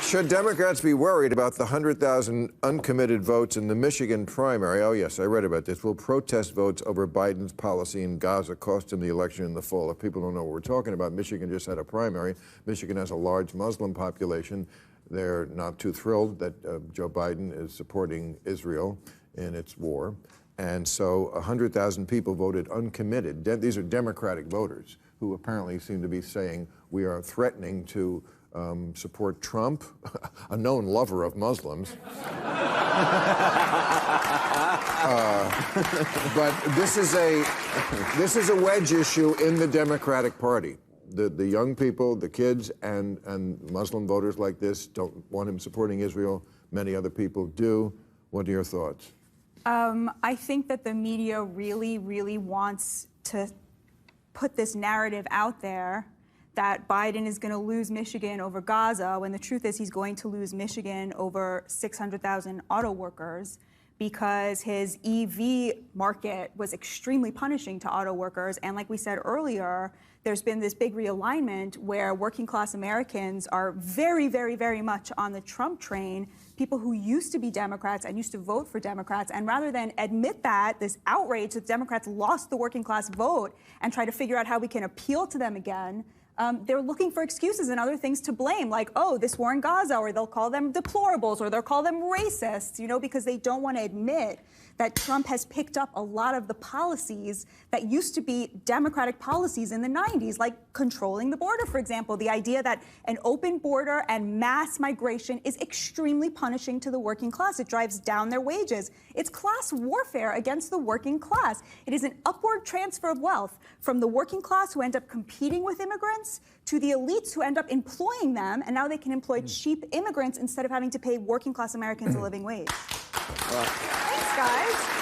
Should Democrats be worried about the 100,000 uncommitted votes in the Michigan primary? Oh, yes, I read about this. Will protest votes over Biden's policy in Gaza cost him the election in the fall? If people don't know what we're talking about, Michigan just had a primary. Michigan has a large Muslim population. They're not too thrilled that Joe Biden is supporting Israel in its war. And so 100,000 people voted uncommitted. These are Democratic voters who apparently seem to be saying we are threatening to support Trump, a known lover of Muslims. But this is a wedge issue in the Democratic Party. The young people, the kids, and Muslim voters like this don't want him supporting Israel. Many other people do. What are your thoughts? I think that the media really, really wants to put this narrative out there that Biden is going to lose Michigan over Gaza, when the truth is he's going to lose Michigan over 600,000 auto workers, because his EV market was extremely punishing to auto workers. And like we said earlier, there's been this big realignment where working class Americans are very, very, very much on the Trump train, people who used to be Democrats and used to vote for Democrats. And rather than admit that, this outrage that Democrats lost the working class vote and try to figure out how we can appeal to them again, they're looking for excuses and other things to blame, like, oh, this war in Gaza, or they'll call them deplorables, or they'll call them racists, because they don't want to admit that Trump has picked up a lot of the policies that used to be Democratic policies in the 90s, like controlling the border, for example. The idea that an open border and mass migration is extremely punishing to the working class. It drives down their wages. It's class warfare against the working class. It is an upward transfer of wealth from the working class, who end up competing with immigrants, to the elites who end up employing them, and now they can employ cheap immigrants instead of having to pay working class Americans a living wage. Thanks, guys.